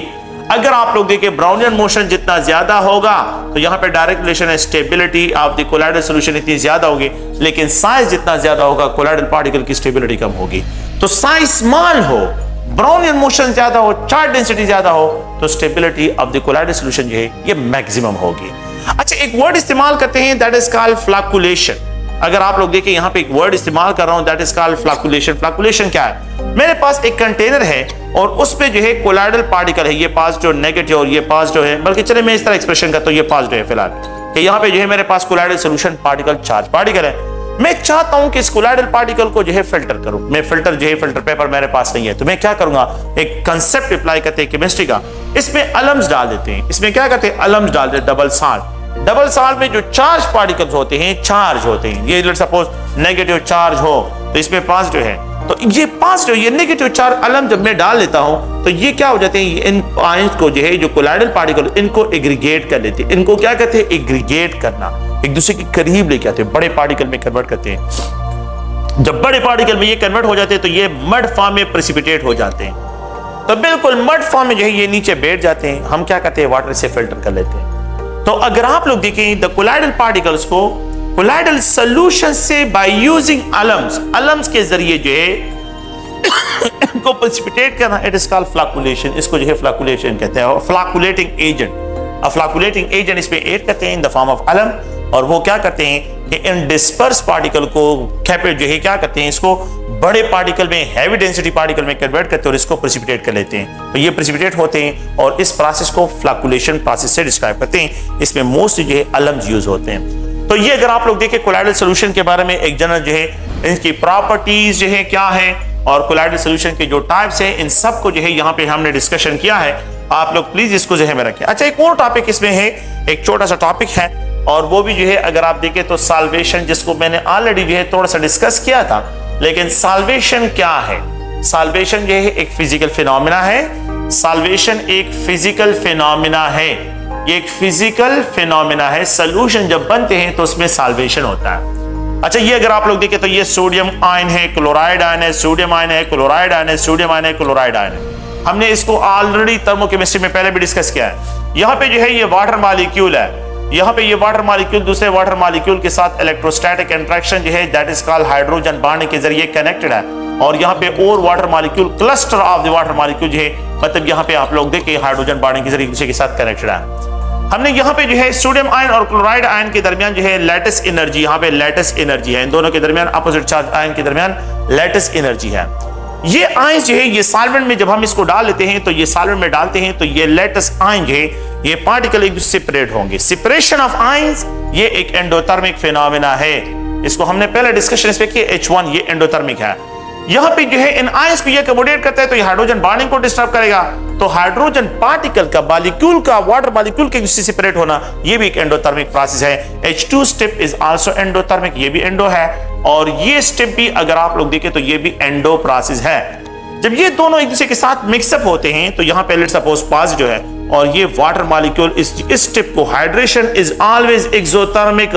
अगर आप लोग देखें ब्राउनियन मोशन जितना ज्यादा होगा तो यहाँ पे डायरेक्ट रिलेशन है, stability of the colloidal solution इतनी ज्यादा होगी, लेकिन साइज जितना ज्यादा होगा कोलाइडल पार्टिकल की स्टेबिलिटी कम होगी। तो साइज स्मॉल हो, ब्राउनियन मोशन ज्यादा हो, चार्ज डेंसिटी ज्यादा हो, तो stability of the colloidal solution जो है ये मैक्सिमम होगी। अच्छा, एक वर्ड इस्तेमाल करते हैं दैट इज कॉल्ड फ्लैकुलेशन। अगर आप लोग देखें यहाँ पे एक वर्ड इस्तेमाल कर रहा हूं दैट इज कॉल्ड फ्लैकुलेशन। फ्लैकुलेशन क्या है? मेरे पास एक कंटेनर है और उस पे जो है कोलाइडल पार्टिकल है, ये पॉजिटिव नेगेटिव और ये पॉजिटिव है, बल्कि चले मैं इस तरह एक्सप्रेशन करता हूं, ये पॉजिटिव है फिलहाल, कि यहाँ पे जो है मेरे पास colloidal solution particle charge particle है। मैं चाहता हूं कि इस कोलाइडल पार्टिकल को जो है फिल्टर करूं। मैं फिल्टर जो है फिल्टर पेपर मेरे पास नहीं है, तो मैं क्या करूंगा, एक कंसेप्ट अप्लाई करते हैं केमिस्ट्री का, इसमें अलम्स डाल देते हैं। इसमें क्या करते हैं, अलम्स डाल देते हैं, डबल साल्ट। डबल साल्ट में जो चार्ज पार्टिकल्स होते हैं, चार्ज होते हैं, ये लेट्स सपोज नेगेटिव चार्ज हो तो इसमें पॉजिटिव है, तो ये पॉजिटिव ये नेगेटिव चार्ज अलम जब मैं डाल लेता हूं तो ये क्या हो जाते हैं, इन आयंस को जो है जो कोलाइडल पार्टिकल इनको एग्रीगेट कर लेते हैं। इनको क्या कहते हैं, एग्रीगेट करना, एक दूसरे के करीब लेके आते हैं, बड़े पार्टिकल में कन्वर्ट करते हैं। जब बड़े पार्टिकल में ये कन्वर्ट हो जाते हैं तो ये मड फॉर्म में प्रेसिपिटेट हो जाते हैं, तो बिल्कुल मड फॉर्म में जो है ये नीचे बैठ जाते हैं। हम क्या करते हैं, वाटर से फिल्टर कर लेते हैं। तो अगर आप लोग देखें द कोलाइडल पार्टिकल्स को कोलाइडल सॉल्यूशन से बाय यूजिंग अलम्स के जरिए जो है इनको प्रेसिपिटेट करना, इट इज कॉल्ड फ्लैकुलेशन। इसको जो है फ्लैकुलेशन कहते हैं, फ्लैकुलेटिंग एजेंट। फ्लैकुलेटिंग एजेंट इसमें ऐड करते हैं इन द फॉर्म ऑफ अलम, और वो क्या करते हैं कि इन डिस्पर्स पार्टिकल को कैपेट जो है क्या करते हैं, इसको बड़े पार्टिकल में, हैवी डेंसिटी पार्टिकल में कन्वर्ट करते हैं और इसको प्रेसिपिटेट कर लेते हैं। तो ये प्रेसिपिटेट होते हैं और इस प्रोसेस को फ्लैकुलेशन प्रोसेस से डिस्क्राइब करते हैं। इसमें मोस्ट जो है अलम्स यूज होते हैं। तो ये अगर आप लोग देखें कोलाइडल सॉल्यूशन के बारे में एक जनरल जो है इनकी प्रॉपर्टीज जो है क्या है, और कोलाइडल सॉल्यूशन के जो टाइप्स हैं, इन सब को जो है यहाँ पे हमने डिस्कशन किया है। आप लोग प्लीज इसको ज़हन में रखें। अच्छा, एक और टॉपिक इसमें है, एक छोटा सा टॉपिक है, और वो भी जो है अगर आप देखें तो सॉल्वेशन, जिसको मैंने ऑलरेडी जो है थोड़ा सा डिस्कस किया था। लेकिन सॉल्वेशन क्या है? सॉल्वेशन जो है एक फिजिकल फिनोमिना है। सॉल्वेशन एक फिजिकल फिनोमिना है, ये एक फिजिकल फिनोमिना है। सॉल्यूशन जब बनते हैं तो उसमें सॉल्वेशन होता है। अच्छा, ये अगर आप लोग देखें तो ये सोडियम आयन है, क्लोराइड आयन है, सोडियम आयन है, क्लोराइड आयन है, सोडियम आयन है, क्लोराइड आयन है। हमने इसको ऑलरेडी थर्मोकेमिस्ट्री में पहले भी डिस्कस किया है। यहाँ पे जो है ये वाटर मॉलिक्यूल है, यहाँ पे ये वाटर मॉलिक्यूल दूसरे वाटर मॉलिक्यूल के साथ इलेक्ट्रोस्टैटिक इंटरेक्शन जो है that is called hydrogen bonding के जरिए कनेक्टेड है। और यहाँ पे और water molecule, cluster of the water molecule जो है, मतलब यहाँ पे आप लोग देखें हाइड्रोजन बॉन्डिंग के जरिए एक दूसरे के साथ कनेक्टेड है। हमने यहाँ पे जो है सोडियम आयन और क्लोराइड आयन के दरमियान जो है लैटिस एनर्जी, यहाँ पे लैटिस एनर्जी है, इन दोनों के दरमियान अपोजिट चार्ज आयन के दरमियान लैटिस एनर्जी है। ये आयन जो है ये सॉल्वेंट में जब हम इसको डाल लेते हैं, तो ये सॉल्वेंट में डालते हैं तो ये लैटिस आयन जो है ये पार्टिकल एक दूसरे से सेपरेट होंगे। सेपरेशन ऑफ आयंस ये एक एंडोथर्मिक फिनोमेना है, इसको हमने पहले डिस्कशन इस पे की, H1 ये एंडोथर्मिक है। यहाँ पे जो है इन आयंस को ये अकोमोडेट करता है तो ये हाइड्रोजन बॉन्डिंग को डिस्टर्ब करेगा, तो हाइड्रोजन पार्टिकल का मॉलिक्यूल का वाटर मॉलिक्यूल के दूसरे से सेपरेट होना ये भी एक एंडोथर्मिक प्रोसेस है। H2 step is also endothermic, ये भी एंडो है। और ये स्टेप भी अगर आप लोग देखें तो ये भी एंडो प्रोसेस है। जब ये दोनों एक दूसरे के साथ मिक्सअप होते हैं तो यहाँ पे लेट्स सपोज पास जो है और ये वाटर मॉलिक्यूल इस स्टेप को hydration is always exothermic,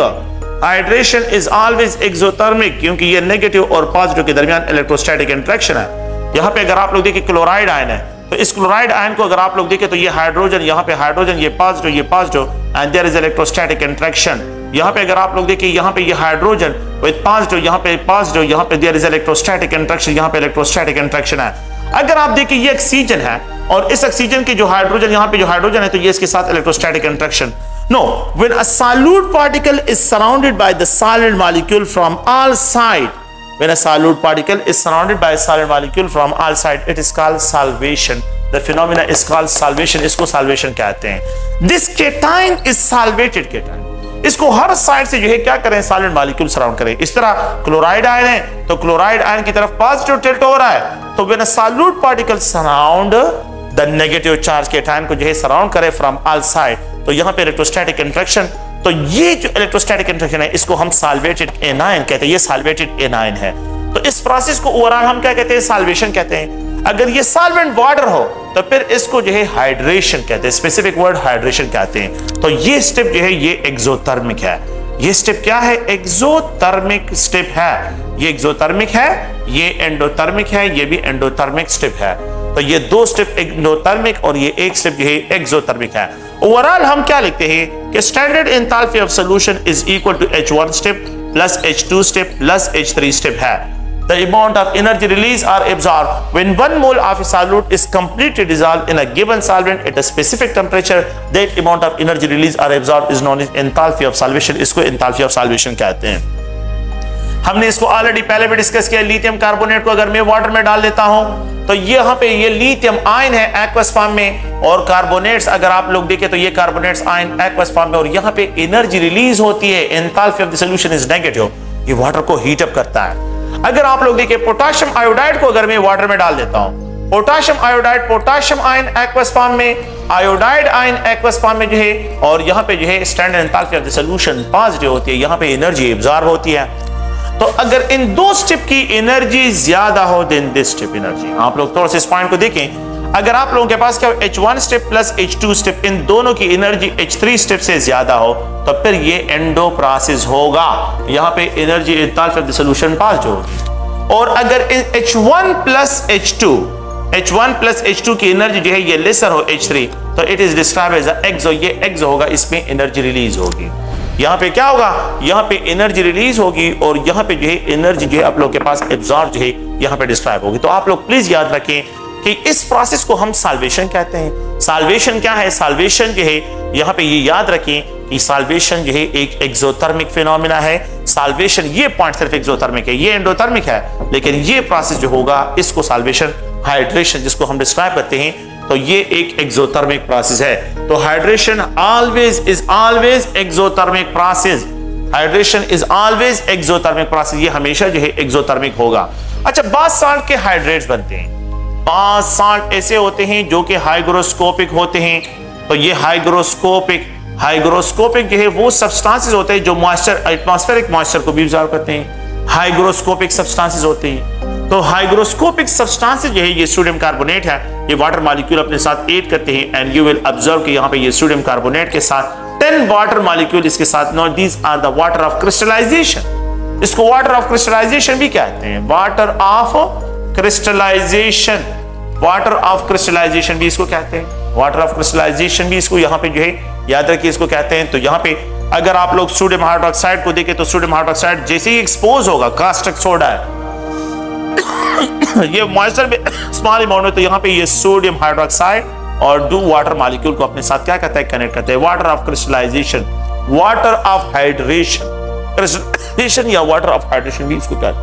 hydration is always exothermic, क्योंकि ये नेगेटिव और पॉजिटिव के दरमियान इलेक्ट्रोस्टैटिक इंटरेक्शन है। यहाँ पे अगर आप लोग देखें क्लोराइड आयन है तो इस क्लोराइड आयन को अगर आप लोग देखें तो ये हाइड्रोजन, यहाँ पे हाइड्रोजन, ये positive and there is electrostatic interaction. यहाँ पे अगर आप लोग देखें यहाँ पे ये हाइड्रोजन विद पॉजिटिव, यहाँ पे देयर इज इलेक्ट्रोस्टैटिक इंटरेक्शन, यहाँ पे इलेक्ट्रोस्टैटिक इंटरेक्शन है। अगर आप देखें ये ऑक्सीजन है और इस ऑक्सीजन की जो हाइड्रोजन, यहाँ पे जो हाइड्रोजन है तो ये इसके साथ electrostatic interaction. No, when a solute particle is surrounded by the solid molecule from all side, when a solute particle is surrounded by a solid molecule from all side, it is called solvation. The phenomena is called solvation. इसको solvation कहते हैं। This cation is solvated cation. इसको हर साइड से जो है क्या करें, सॉलिड मॉलिक्यूल सराउंड करें। इस तरह क्लोराइड आयन है तो क्लोराइड आयन की तरफ पॉजिटिव टिल्ट हो रहा है, तो when a solute particle surround the negative charge cation को जो है सराउंड करे from all side, तो यहाँ पे इलेक्ट्रोस्टैटिक इंटरेक्शन, तो ये जो इलेक्ट्रोस्टैटिक इंटरेक्शन है इसको हम सॉल्वेटेड एनायन कहते हैं। ये सॉल्वेटेड एनायन है, तो इस प्रोसेस को ओवरऑल हम क्या कहते हैं, सॉल्वेशन कहते हैं। अगर ये सॉल्वेंट वाटर हो तो फिर इसको जो है हाइड्रेशन कहते हैं, स्पेसिफिक वर्ड हाइड्रेशन कहते हैं। तो ये स्टेप जो है ये एक्सोथर्मिक है। ये स्टेप क्या है, एक्सोथर्मिक स्टेप है। ये एक्सोथर्मिक है, ये एंडोथर्मिक है, ये भी एंडोथर्मिक स्टेप है। तो ये दो स्टेप एंडोथर्मिक और ये एक स्टेप जो है एक्सोथर्मिक है। ओवरऑल हम क्या लिखते हैं कि standard enthalpy of solution is equal to H1 step plus H2 step plus H3 step है। The amount of energy release or absorbed when 1 mole of a solute is completely dissolved in a given solvent at a specific temperature, that amount of energy release or absorbed is known as enthalpy of solvation। इसको enthalpy of solvation कहते हैं। हमने इसको ऑलरेडी पहले भी डिस्कस किया। लिथियम कार्बोनेट को अगर मैं वाटर में डाल देता हूं तो यहाँ पे ये लिथियम आयन है एक्वस फॉर्म में, और कार्बोनेट्स अगर आप लोग देखें तो ये कार्बोनेट्स आयन एक्वस फॉर्म में, और यहाँ पे एनर्जी रिलीज होती है। Enthalpy of the solution is negative, ये वाटर को हीट अप करता है। अगर आप लोग देखें पोटेशियम आयोडाइड को अगर मैं वाटर में डाल देता हूं, potassium iodide, potassium ion aqueous form में, आयोडाइड आयन एक्वस फॉर्म में जो है, और यहाँ पे जो है standard enthalpy of the solution positive होती है, यहाँ पे एनर्जी एब्जॉर्ब होती है। तो अगर इन दो स्टेप की एनर्जी ज्यादा हो देन दिस स्टेप एनर्जी, आप लोग थोड़ा सा इस पॉइंट को देखें। अगर आप लोगों के पास क्या H1 step plus H2 step, इन दोनों की एनर्जी H3 स्टेप से ज्यादा हो तो फिर ये एंडो प्रोसेस होगा। यहाँ पे energy enthalpy of the solution positive होगी। और अगर H1 प्लस H2 की एनर्जी जो है ये लेसर हो H3, तो इट इज डिस्क्राइब एज एक्सो, ये एक्सो होगा, इसमें एनर्जी रिलीज होगी। यहाँ पे क्या होगा, यहाँ पे एनर्जी रिलीज होगी और यहाँ पे जो है एनर्जी जो है आप लोग के पास एब्जॉर्ब जो है यहाँ पे डिस्क्राइब होगी। तो आप लोग प्लीज याद रखें कि इस प्रोसेस को हम सॉल्वेशन कहते हैं। सॉल्वेशन क्या है, सॉल्वेशन जो है यहाँ पे ये याद रखें कि सॉल्वेशन जो है एक एक्सोथर्मिक फिनोमिना है। सॉल्वेशन ये पॉइंट सिर्फ एक्सोथर्मिक है, ये एंडोथर्मिक है, लेकिन ये प्रोसेस जो होगा इसको सॉल्वेशन, हाइड्रेशन जिसको हम डिस्क्राइब करते हैं, तो ये एक एक्सोथर्मिक प्रोसेस है। तो hydration is always exothermic process. Hydration is always exothermic process, ये हमेशा जो है एक्सोथर्मिक होगा। अच्छा, बाथ सॉल्ट के हाइड्रेट्स बनते हैं। बाथ सॉल्ट ऐसे होते हैं जो कि हाइग्रोस्कोपिक होते हैं। तो ये हाइग्रोस्कोपिक जो है वो सब्सटेंसेस होते हैं जो मॉइस्चर, एटमॉस्फेरिक मॉइस्चर को भी ऑब्जर्व करते हैं। हाइग्रोस्कोपिक सब्सटेंसेस होते हैं। तो हाइग्रोस्कोपिक सब्सटेंसेस जो है ये सोडियम कार्बोनेट है, ये वाटर मॉलिक्यूल अपने साथ ऐड करते हैं एंड यू विल ऑब्जर्व कि यहाँ पे ये सोडियम कार्बोनेट के साथ 10 वाटर मॉलिक्यूल इसके साथ। No, these are the water of crystallization. इसको वाटर ऑफ क्रिस्टलाइजेशन भी कहते हैं, water of crystallization, water of crystallization भी इसको कहते हैं, वाटर ऑफ क्रिस्टलाइजेशन भी इसको यहाँ पे जो है याद रखिए इसको कहते हैं। तो यहाँ पे अगर आप लोग सोडियम हाइड्रोक्साइड को देखें तो सोडियम हाइड्रोक्साइड जैसे ही एक्सपोज होगा, कास्टिक सोडा है ये मॉइस्चर में स्मॉल अमाउंट में, तो यहाँ पे ये सोडियम हाइड्रोक्साइड और 2 वाटर मॉलिक्यूल को अपने साथ क्या करता है, कनेक्ट करते हैं। Water of crystallization, water of hydration, crystallization या वाटर ऑफ हाइड्रेशन भी इसको कहते हैं।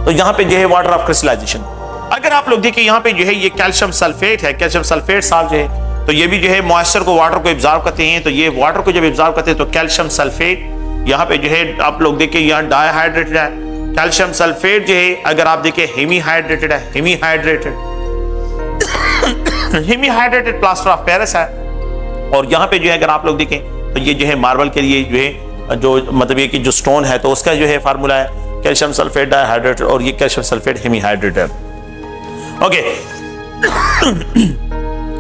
तो यहाँ पे जो है वाटर ऑफ क्रिस्टलाइजेशन। अगर आप लोग देखिए यहाँ पे जो है ये कैल्शियम सल्फेट है, कैल्शियम सल्फेट साल्ट जो है, तो ये भी जो है मॉइस्चर को, वाटर को एब्जॉर्ब करते हैं। तो ये वाटर को जब एब्जॉर्ब करते हैं तो कैल्शियम सल्फेट यहाँ पे जो है आप लोग देखिए यहाँ डाइहाइड्रेटेड है। कैल्शियम सल्फेट जो है अगर आप देखें हेमीहाइड्रेटेड है, हेमीहाइड्रेटेड प्लास्टर ऑफ पेरिस है। और यहाँ पे जो है अगर आप लोग देखें तो ये जो है मार्बल के लिए जो है जो मतलब ये कि जो स्टोन है तो उसका जो है फार्मूला है कैल्शियम सल्फेट डाइहाइड्रेटेड और ये calcium sulphate hemihydrated. Okay,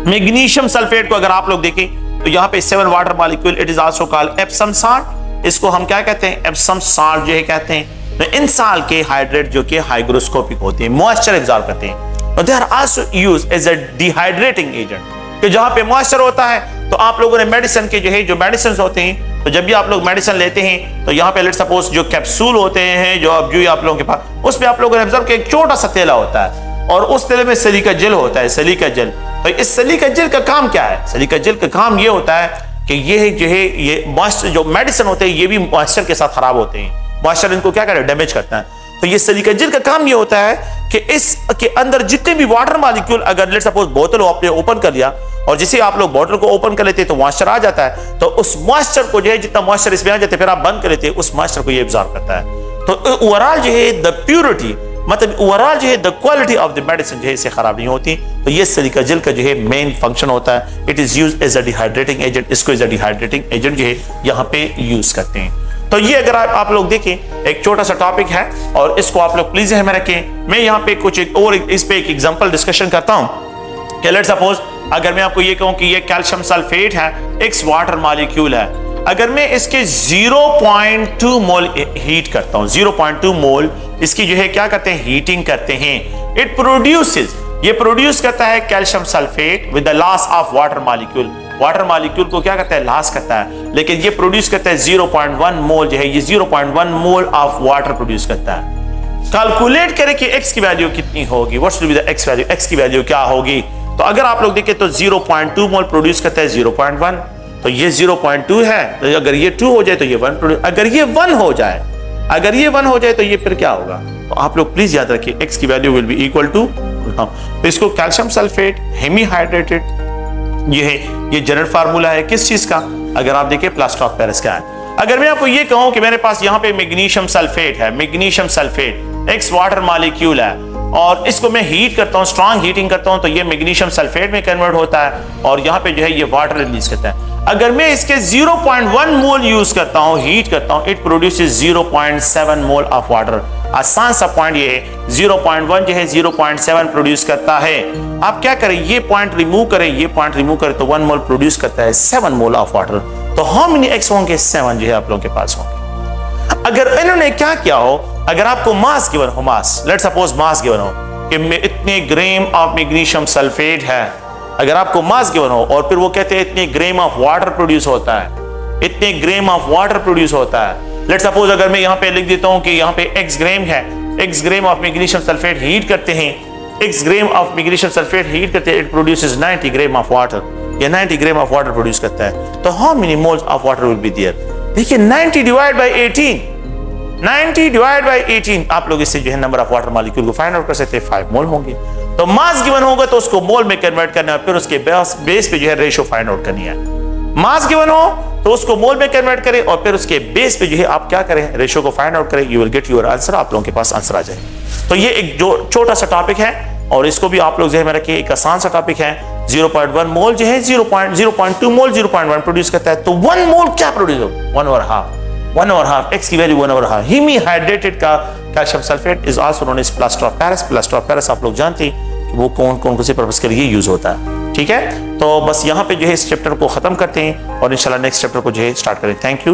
magnesium sulphate को अगर आप लोग देखें तो यहाँ पे 7 water molecule, it is also called Epsom salt. इसको हम क्या कहते हैं? एप्सम सॉल्ट जो है कहते हैं। तो इन साल्ट के हाइड्रेट जो कि हाइग्रोस्कोपिक होते हैं, मॉइस्चर एब्जॉर्ब करते हैं, और they are also used as a dehydrating agent. कि जहां पे मॉइस्चर होता है तो आप लोगों ने मेडिसिन के जो है जो मेडिसिन होते हैं, तो जब भी आप लोग मेडिसिन लेते हैं तो यहाँ पे लेट्स सपोज जो कैप्सूल होते हैं जो अब जो आप लोगों के पास, उसमें आप लोगों ने ऑब्जर्व किया एक छोटा सा तेला होता है और उस तेले में सिलिका जेल होता है, सिलिका जेल। तो इस सिलिका जेल का काम क्या है? सिलिका जेल का काम ये होता है कि ये जो है ये मॉइस्चर जो मेडिसिन होते हैं ये भी मॉइस्चर के साथ खराब होते हैं, मॉइस्चर इनको क्या करता है? डैमेज करता है। तो ये सिलिका जेल का काम ये होता है कि इसके अंदर जितने भी वाटर मॉलिक्यूल, अगर लेट्स सपोज बोतल आपने ओपन कर लिया और जिसे आप लोग बोतल को ओपन कर लेते हैं तो मॉइस्चर आ जाता है, तो उस मॉइस्चर को जो है जितना मॉइस्चर इसमें आ जाते हैं फिर आप बंद कर लेते हैं, उस मॉइस्चर को ये एब्जॉर्ब करता है। तो ओवरऑल जो है द प्योरिटी, मतलब ओवरऑल जो है the quality of the medicine जो है इससे खराब नहीं होती। तो ये सिलिका जेल का जो है मेन फंक्शन होता है, it is used as a dehydrating agent. इसको एज अ डिहाइड्रेटिंग एजेंट जो है यहाँ पे यूज करते हैं। तो ये अगर आप लोग देखें एक छोटा सा टॉपिक है और इसको आप लोग प्लीज में रखें। मैं यहाँ पे कुछ और इस पे एक एग्जांपल डिस्कशन करता हूँ कि लेट्स सपोज अगर मैं आपको ये कहूँ कि ये कैल्शियम सल्फेट है, एक्स वाटर मॉलिक्यूल है, अगर मैं इसके 0.2 मोल हीट करता हूँ, 0.2 मोल इसकी जो है क्या करते हैं? हीटिंग करते हैं। इट प्रोड्यूसेस, ये प्रोड्यूस करता है calcium sulphate with the loss of water molecule. Water molecule को क्या करता है? लॉस करता है, लेकिन ये प्रोड्यूस करता है 0.1 मोल जो है, ये 0.1 मोल ऑफ वाटर प्रोड्यूस करता है। कैलकुलेट करें कि x की वैल्यू कितनी होगी, what's will be the x value, x की वैल्यू क्या होगी? तो अगर आप लोग देखें तो 0.2 मोल प्रोड्यूस करता है 0.1, तो ये 0.2 है, तो अगर ये 2 हो जाए तो ये 1 प्रोड्यूस, अगर ये 1 हो जाए, अगर ये 1 हो जाए तो ये फिर क्या होगा? तो आप लोग प्लीज याद रखिए x की value will be equal to, तो इसको कैल्शियम सल्फेट हेमीहाइड्रेटेड ये है, ये जनरल फार्मूला है किस चीज का? अगर आप देखिए प्लास्टर ऑफ पेरिस का है। अगर मैं आपको ये कहूं कि मेरे पास यहाँ पे मैग्नीशियम सल्फेट है, magnesium sulphate x water molecule है और इसको मैं हीट करता हूँ, स्ट्रॉन्ग हीटिंग करता हूँ, तो ये मैग्नीशियम सल्फेट में कन्वर्ट होता है और यहाँ पे जो है ये वाटर रिलीज करता है। अगर मैं इसके 0.1 मोल यूज करता हूँ, हीट करता हूँ, it produces 0.7 mole of water. आसान सा पॉइंट ये है, 0.1 जो है 0.7 प्रोड्यूस करता है। आप क्या करें? ये पॉइंट रिमूव करें, ये पॉइंट रिमूव करें तो 1 मोल प्रोड्यूस करता है 7 मोल ऑफ वाटर। तो हाउ मेनी एक्स होंगे? 7 जो है आप लोगों के पास होंगे। अगर इन्होंने क्या किया हो, अगर आपको मास गिवन हो, मास लेट्स सपोज मास गिवन हो कि इतने ग्राम ऑफ मैग्नीशियम सल्फेट है, अगर आपको मास गिवन हो और फिर वो कहते हैं इतने ग्राम ऑफ वाटर प्रोड्यूस होता है, इतने ग्राम ऑफ वाटर प्रोड्यूस होता है। लेट्स सपोज अगर मैं यहाँ पे लिख देता हूँ कि यहाँ पे x ग्राम है, x gram of magnesium sulphate heat करते हैं, x gram of magnesium sulphate heat करते हैं, it produces 90 gram of water, या 90 ग्राम ऑफ वाटर प्रोड्यूस करता है। तो how many moles of water will be there? देखिए 90 डिवाइड बाय 18, 90 डिवाइड बाय 18, आप लोग इससे जो है नंबर ऑफ वाटर मॉलिक्यूल को फाइंड आउट कर सकते हैं, 5 मोल होंगे। तो मास गिवन होगा तो उसको मोल में कन्वर्ट करना है, फिर उसके बेस पे जो है रेशियो फाइंड आउट करनी है। मास गिवन हो तो उसको मोल में कन्वर्ट करें और फिर उसके बेस पे जो है आप क्या करें? रेशियो को फाइंड आउट करें, you will get your answer, आप लोगों के पास आंसर आ जाए। तो ये एक जो छोटा सा टॉपिक है और इसको भी आप लोग ज़हन में रखिए, एक आसान सा टॉपिक है। 0.1 मोल जो है 0.2 मोल 0.1 प्रोड्यूस करता है, तो 1 मोल क्या प्रोड्यूस हो? 1/2 x की वैल्यू 1/2। हेमीहाइड्रेटेड का calcium sulphate is also known as plaster of Paris. Plaster of Paris आप लोग जानते हैं कि वो कौन से पर्पस के लिए यूज होता है। ठीक है, तो बस यहाँ पे जो है इस चैप्टर को खत्म करते हैं और इंशाल्लाह नेक्स्ट चैप्टर को जो है स्टार्ट करें। Thank you.